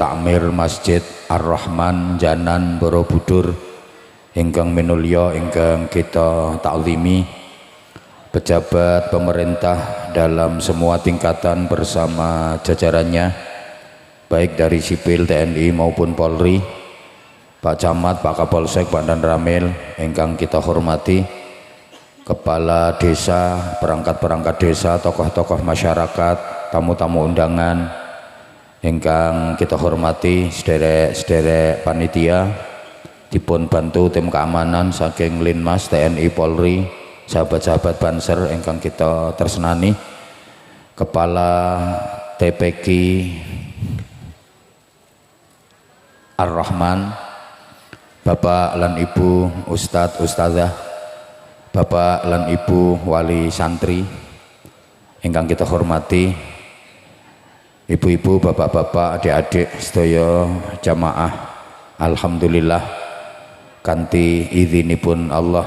takmir Masjid Ar-Rahman Janan Borobudur ingkang minulya ingkang kita taklimi, pejabat pemerintah dalam semua tingkatan bersama jajarannya, baik dari sipil TNI maupun Polri, Pak Camat, Pak Kapolsek, Pak Dan Ramil ingkang kita hormati, kepala desa, perangkat-perangkat desa, tokoh-tokoh masyarakat, tamu-tamu undangan ingkang kita hormati, sederek-sederek panitia, dipun bantu tim keamanan saking Linmas TNI Polri, sahabat-sahabat Banser ingkang kita tresnani, kepala TPQ Ar-Rahman, Bapak lan Ibu Ustadz Ustazah, Bapak lan Ibu wali santri ingkang kita hormati, ibu-ibu, bapak-bapak, adik-adik sedaya jamaah, alhamdulillah kanthi idzinipun Allah,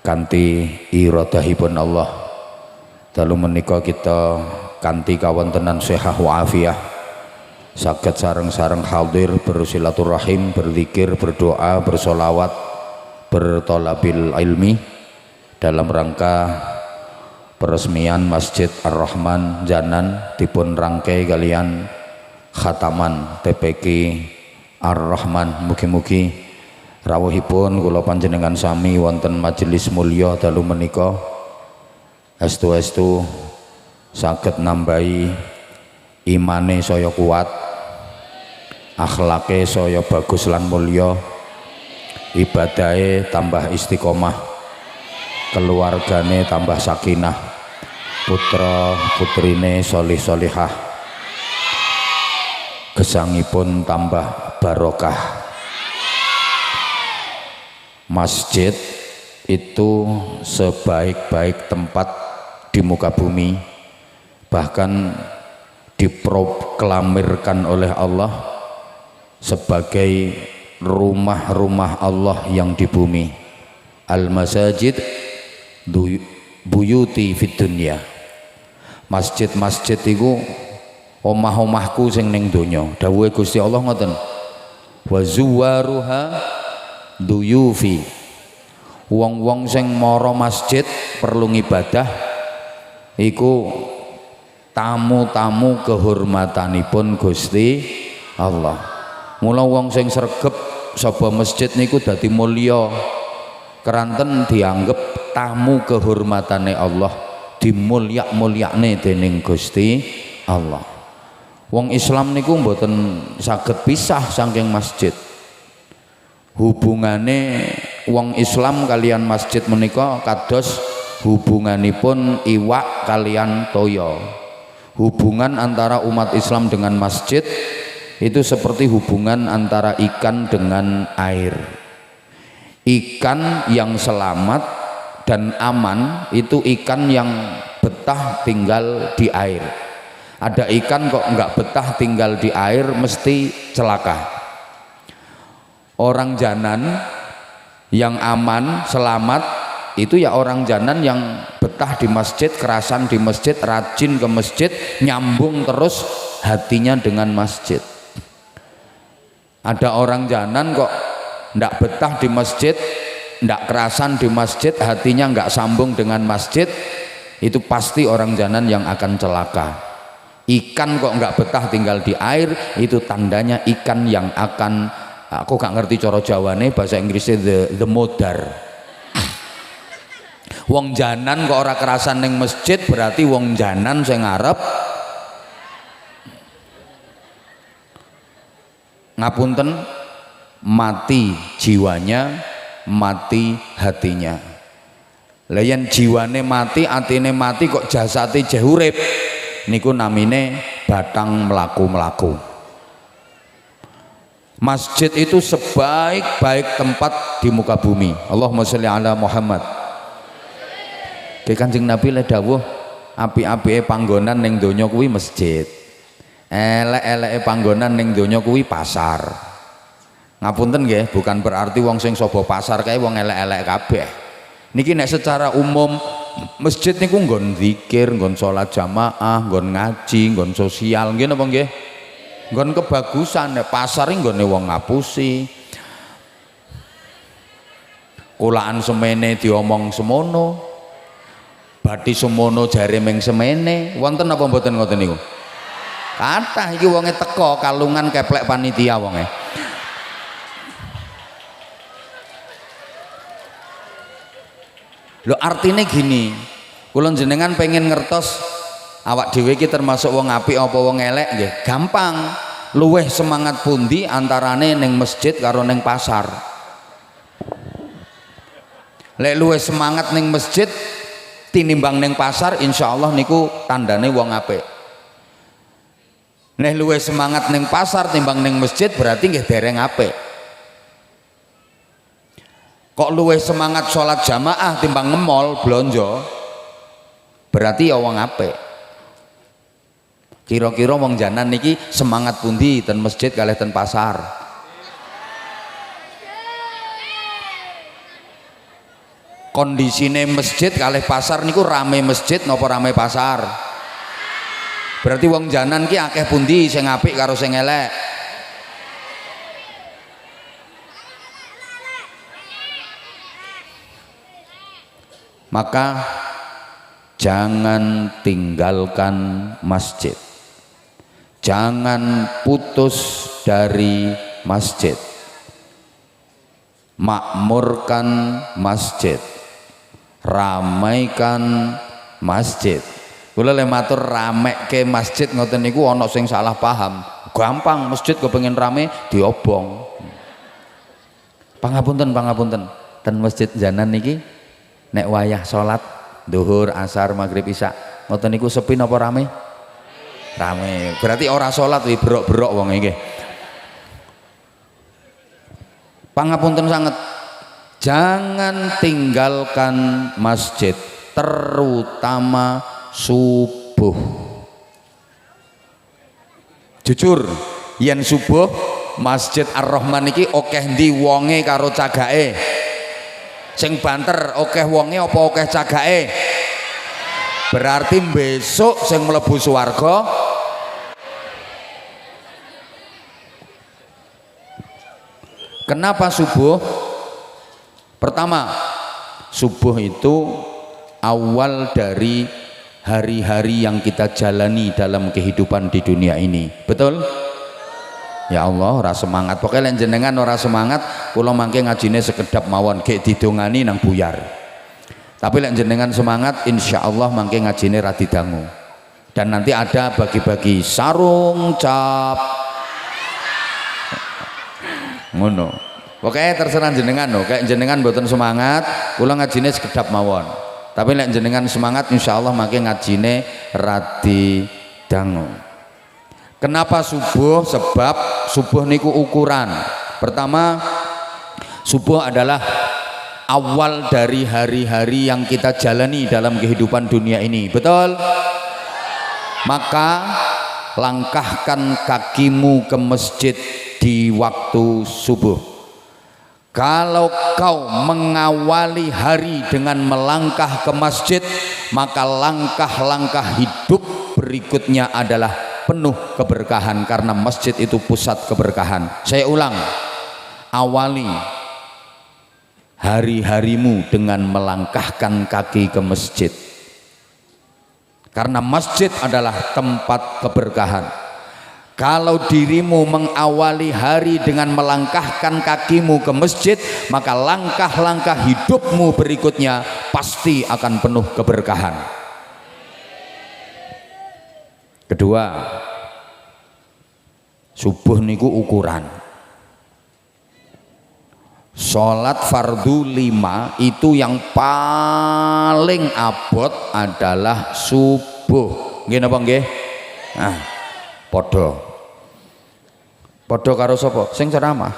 kanthi iradahipun Allah, dalu menika kita kanthi kawontenan sehat wa afiah saged sareng-sareng hadir bersilaturahim, berzikir, berdoa, bersolawat, bertolabil ilmi dalam rangka peresmian Masjid Ar-Rahman Janan dipun rangkai kalian khataman TPQ Ar-Rahman. Mugi-mugi rawuhipun kula panjenengan sami wonten majelis mulya dalu menika estu-estu saged nambahi imane saya kuat, akhlake saya bagus lan mulya, ibadahe tambah istiqomah, keluargane tambah sakinah, putra putrine solih solihah, gesangipun tambah barokah. Masjid itu sebaik-baik tempat di muka bumi, bahkan diproklamirkan oleh Allah sebagai rumah-rumah Allah yang di bumi. Al-masajid buyuti fid dunya. Masjid-masjid iku omah-omahku sing ning donya. Dawuhe Gusti Allah ngoten, wa zuwaruha duyufi. Wong-wong sing mara masjid perlu ngibadah iku tamu-tamu kehormatanipun Gusti Allah. Mula wong sing sregep sapa masjid niku dadi mulya, keranten dianggep tamu kehormatane Allah, dimulyak-mulyakne dening Gusti Allah. Wong Islam niku mboten saged pisah saking masjid. Hubungane wong Islam kalian masjid menika kados hubunganipun iwak kalian toya. Hubungan antara umat Islam dengan masjid itu seperti hubungan antara ikan dengan air. Ikan yang selamat dan aman itu ikan yang betah tinggal di air. Ada ikan kok nggak betah tinggal di air, mesti celaka. Orang janan yang aman, selamat, itu ya orang janan yang betah di masjid, kerasan di masjid, rajin ke masjid, nyambung terus hatinya dengan masjid. Ada orang janan kok ndak betah di masjid, ndak kerasan di masjid, hatinya nggak sambung dengan masjid, itu pasti orang janan yang akan celaka. Ikan kok nggak betah tinggal di air, itu tandanya ikan yang akan, aku gak ngerti cara Jawane, bahasa Inggrisnya the modar. Wong janan kok ora kerasan ning masjid, berarti wong janan sing ngarep ngapunten, mati jiwanya, mati hatinya. Lah yen jiwane mati, atine mati kok jasate jeh urip, niku namine batang mlaku-mlaku. Masjid itu sebaik-baik tempat di muka bumi. Allahumma sholli ala Muhammad. Ke Kanjeng Nabi le dawuh, apik-apike panggonan ning donya kuwi masjid, elek-eleke panggonan ning donya kuwi pasar. Ngapunten nggih, bukan berarti wong sing sapa pasar kae wong elek-elek kabeh. Niki nek secara umum masjid niku nggon zikir, nggon salat jamaah, nggon ngaji, nggon sosial, nggih napa nggih? nggon kebagusan pasar nggone wong ngapusi kulaan semene diomong semono bathi semono jare meng semene wonten apa mboten ngoten niku kathah iki wonge teko kalungan keplek panitia wonge lho artine gini kula jenengan pengen ngertos awak dhewe iki termasuk wong apik apa wong elek nggih gampang luweh semangat pundi antarane ning masjid karo ning pasar lek luweh semangat ning masjid tinimbang ning pasar insyaallah niku tandane wong apik nek luweh semangat ning pasar timbang ning masjid berarti nggih dereng apik kok luweh semangat sholat jamaah timbang ngemol blonjo berarti ya wong apik kira-kira wong janan niki semangat pundi ten masjid kalih ten pasar kondisine masjid kalih pasar niku rame masjid napa rame pasar berarti wong janan ki akeh pundi sing apik karo sing elek maka jangan tinggalkan masjid jangan putus dari masjid makmurkan masjid ramaikan masjid kula le matur ramekke masjid ngoten niku ana sing salah paham gampang masjid kepengin rame diobong pangapunten ten masjid janan niki nek wayah salat duhur asar maghrib isya ngoten niku sepi napa rame rame berarti ora salat wi berok-berok wong nggih pangapunten sanget jangan tinggalkan masjid terutama subuh jujur yen subuh Masjid Ar-Rahman iki akeh ndi wonge karo cagake sing banter akeh wonge apa akeh cagake berarti besok sing mlebu swarga kenapa subuh pertama subuh itu awal dari hari-hari yang kita jalani dalam kehidupan di dunia ini betul? Ya Allah ora semangat pokoknya lek jenengan ora semangat kula mangke ngajine sekedap mawon gek didongani nang buyar tapi lek jenengan semangat insyaallah mangke ngajine ra didangu dan nanti ada bagi-bagi sarung cap ngono pokoknya terserah jenengan lho kayak jenengan mboten semangat kula ngajine sekedap mawon tapi lek jenengan semangat insyaallah mangke ngajine ra didangu. Kenapa subuh? Sebab subuh niku ukuran. Pertama, subuh adalah awal dari hari-hari yang kita jalani dalam kehidupan dunia ini. Betul? Maka langkahkan kakimu ke masjid di waktu subuh. Kalau kau mengawali hari dengan melangkah ke masjid, maka langkah-langkah hidup berikutnya adalah penuh keberkahan karena masjid itu pusat keberkahan. Saya ulang, awali hari-harimu dengan melangkahkan kaki ke masjid karena masjid adalah tempat keberkahan. Kalau dirimu mengawali hari dengan melangkahkan kakimu ke masjid, maka langkah-langkah hidupmu berikutnya pasti akan penuh keberkahan. Kedua, subuh niku ukuran. Sholat fardu 5 itu yang paling abot adalah subuh. Nggih napa nggih? Nah, padha karo sapa? Sing ceramah.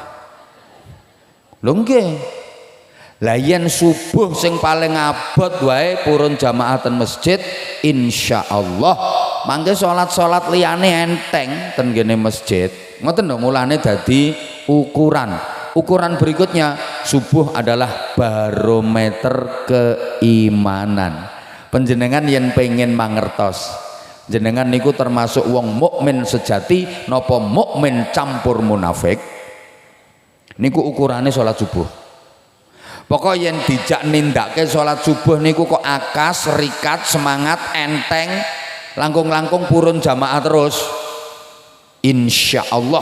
Lho nggih. Lah yen subuh sing paling abot wae purun jamaah ten masjid, insyaallah mangke salat-salat liyane enteng ten kene masjid. Ngoten lho mulane dadi ukuran. Ukuran berikutnya subuh adalah barometer keimanan. Panjenengan yen pengen mangertos jenengan niku termasuk wong mukmin sejati napa mukmin campur munafik? Niku ukurane salat subuh. Pokok yen dijak nindake salat subuh niku kok akas, rikat, semangat, enteng, langkung-langkung purun jamaah terus, insyaallah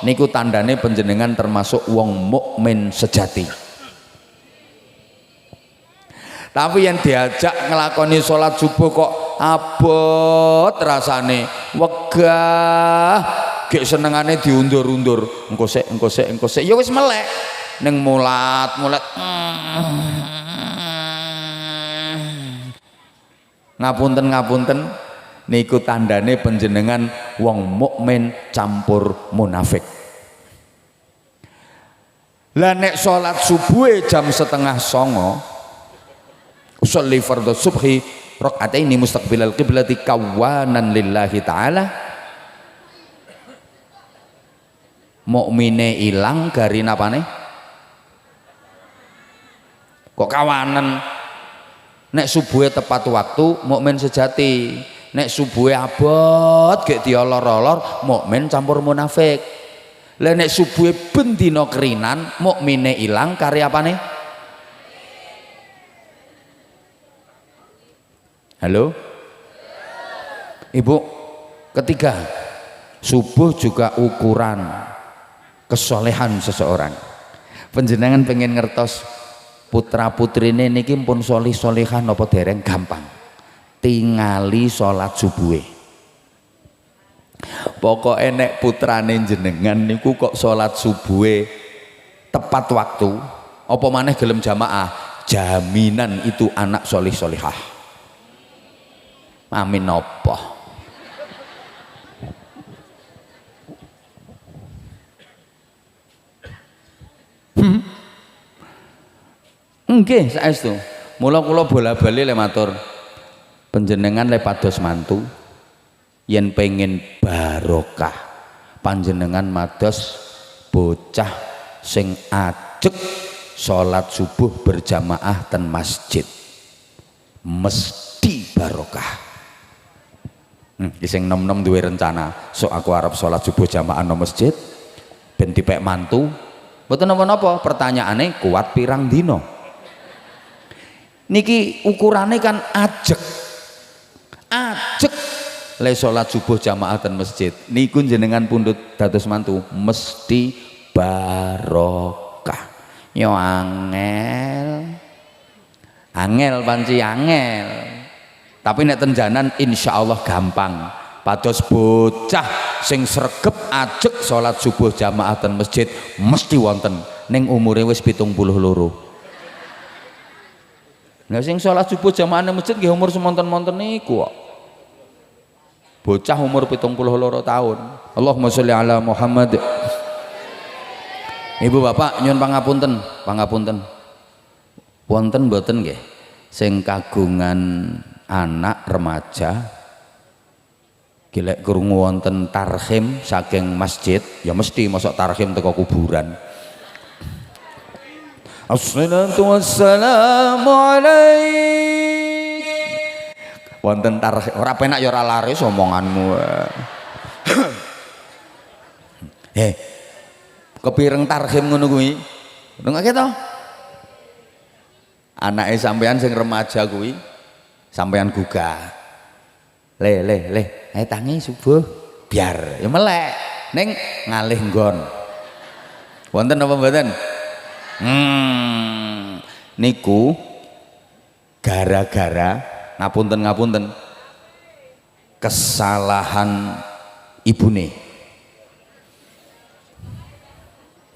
niku tandane panjenengan termasuk wong mukmin sejati. Tapi yang diajak ngelakoni sholat subuh kok abot rasane, wegah, gek senengane diundur-undur, engko sik ya wis melek ning mulat ngapunten niku tandane panjenengan wong mukmin campur munafik. Lah nek sholat subuh jam 8:30 usolli fardhu subhi rakaataini mustaqbilal qiblati kawanan lillahi ta'ala, mukmine ilang gari napane kok kawanan. Nek subuhe tepat waktu mukmin sejati, nek subuhe abot gek diolor-olor mukmin campur munafik. Lah nek subuhe ben dina kerinan mukmine ilang kari apane? Halo Ibu. Ketiga, subuh juga ukuran kesolehan seseorang. Panjenengan pengen ngertos putra putrine niki pun solih solihah napa dereng, gampang, tingali sholat subuhe. Pokok enek putrane jenengan niku kok sholat subuhe tepat waktu, apa maneh gelem jamaah, jaminan itu anak solih solihah. Amin apa? Nggih saestu. Mula kula bola-bali le matur panjenengan le pados mantu yen pengen barokah panjenengan mados bocah sing ajeg salat subuh berjamaah ten masjid, mesti barokah. Sing nom-nom duwe rencana, sok aku arep salat subuh jamaah nang masjid ben dipek mantu, mboten napa-napa, pertanyaane kuat pirang dino. Niki ukurane kan ajeg le salat subuh jamaah ten masjid niku jenengan pundhut dados mantu mesti barokah. Yo angel panci angel. Tapi nek tenjanan insyaallah gampang. Pados bocah sing sregep ajeg salat subuh jamaah ten masjid mesti wonten ning umure wis 72. Nah sing salat subuh jamaah nang masjid nggih umur semonten-monten niku kok. Bocah umur 72 tahun. Allahumma sholli ala Muhammad. Ibu bapak nyuwun pangapunten. Wonten mboten nggih sing kagungan anak remaja gilek krungu wonten tarhim saking masjid, ya mesti masuk tarhim teko kuburan. Assalatu wassalamu alaik. Wonten tarhim ora penak ya ora laris omonganmu. Kepireng tarhim ngono kuwi. Ndongake to? Anake sampean sing remaja kuwi sampean gugah. Le, ayo tangi subuh biar ya melek ning ngalih nggon. Wonten apa mboten? Niku gara-gara ngapunten kesalahan ibune.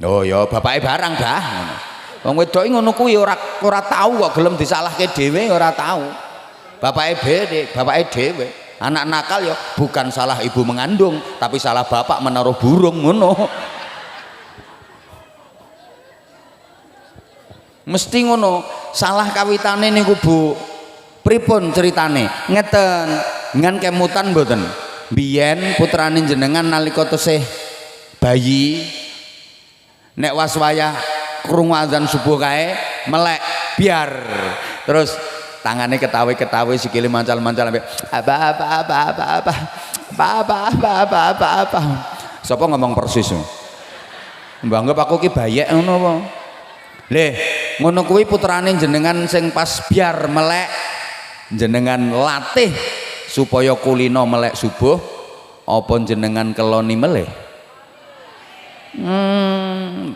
Oh ya bapake barang dah. Wong wedoke ngono kuwi ora tau kok gelem disalahke dhewe, ora tau. Bapake dhewe. Anak nakal ya bukan salah ibu mengandung, tapi salah bapak menaruh burung ngono. Mesti ngono. Salah kawitane niku Bu. Pripun ceritane? Ngeten, ngan kemutan mboten. Biyen putrane jenengan nalika tesih bayi nek waswaya krungu azan subuh kae melek biar. Terus tangane ketawe-ketawe sikile mancal-mancal sampe apa. Sapa ngomong persis? Mbah anggap aku ki bayek ngono apa? Leh, ngono kuwi putrane jenengan sing pas biar melek jenengan latih supaya kulino melek subuh apa jenengan keloni meleh?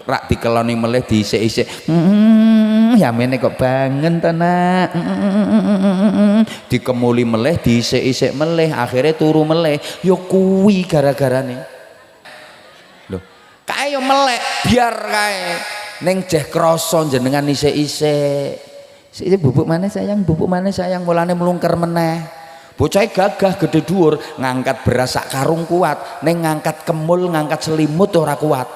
Rak dikeloni meleh diisik-isik. Yamene kok bangen ta nak. Dikemuli meleh diisik-isik meleh akhirnya turu meleh. Ya kuwi gara-garane. Lho, kae yo melek biar kae ning jeh krasa jenengan isik-isik. Sik bubuk mana sayang, bubuk mana sayang, mulane mlungker meneh. Bocah gagah gede dhuwur, ngangkat beras sak karung kuat, ning ngangkat kemul, ngangkat selimut ora kuat.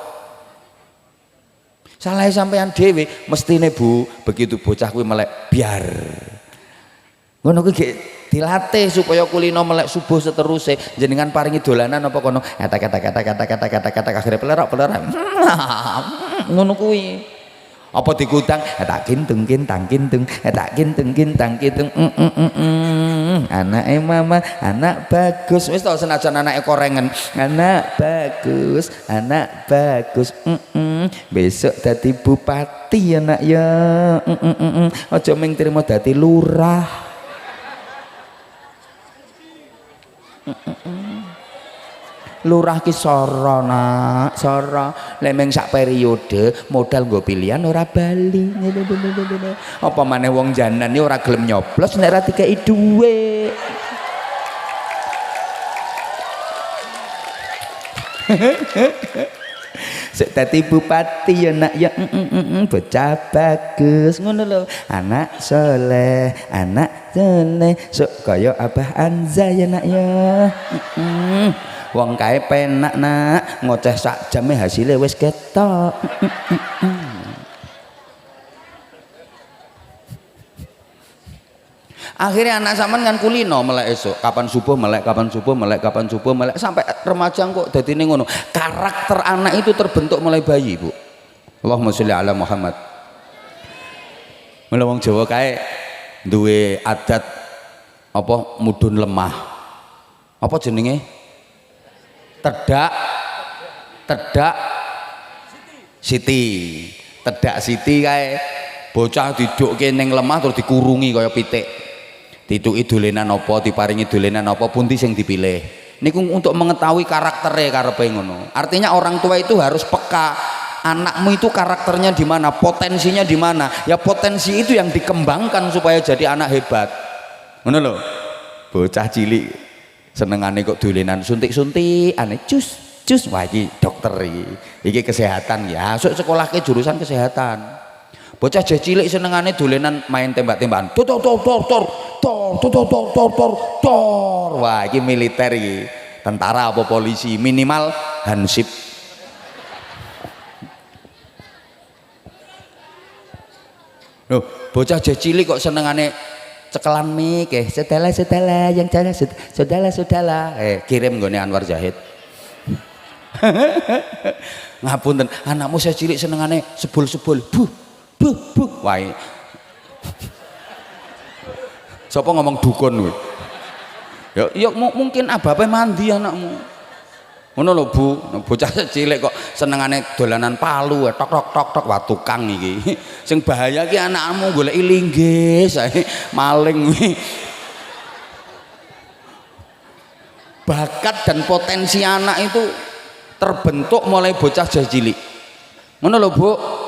Salah sampean dhewe mestine Bu, begitu bocah kuwi melek biar. Ngono kuwi dilatih supaya kulino melek subuh seterusé. Jenengan paringi dolanan apa kono? Kata akhire pelerok. Ngono kuwi. Apa dikutang tak kintung anake mama anak bagus wis tau senajan anake korengen anak bagus besok dadi bupati anak ya aja mung trimo dadi lurah lurah ki sora nak sora lemeng sak periode modal nggo pilihan ora bali apa maneh wong janan iki ora gelem nyoblos nek ora dikeki dhuwit sik dadi bupati ya nak ya bocah bagus ngono lho anak soleh sok kaya Abah Anza ya nak ya wong kae penak nak ngoceh sak jame hasilnya wis ketok. Akhirnya anak sampean kan kulino melek esuk kapan subuh melek sampai remaja kok dadine ngono. Karakter anak itu terbentuk mulai bayi Bu. Allahumma sholli ala Muhammad. Mula wong Jawa kae duwe adat apa mudhun lemah apa jenenge tedak siti kae bocah didukke ning lemah terus dikurungi kaya pitik dituki dolenan apa diparingi dolenan apa pundi sing dipilih niku untuk mengetahui karaktere karepe ngono artinya orang tua itu harus peka anakmu itu karakternya di mana potensinya di mana ya potensi itu yang dikembangkan supaya jadi anak hebat ngono lho bocah cilik senengane kok dolenan suntik-suntik aneh cus wah iki dokter iki kesehatan ya sok sekolah ke jurusan kesehatan bocah cilik senengane dolenan main tembak-tembakan tor wah iki militer iki tentara apa polisi minimal hansip loh bocah cilik kok senengane cekelan mik saudara yang cara saudara kirim nggone Anwar Zahid ngapunten anakmu saya cilik senengane sebul buh wae sapa ngomong dukun kuwi ya mungkin abape mandi anakmu ngono lho Bu bocah cilik kok senengane dolanan palu tok wah tukang iki sing bahaya ki anakmu goleki linggis maling bakat dan potensi anak itu terbentuk mulai bocah cilik ngono lho Bu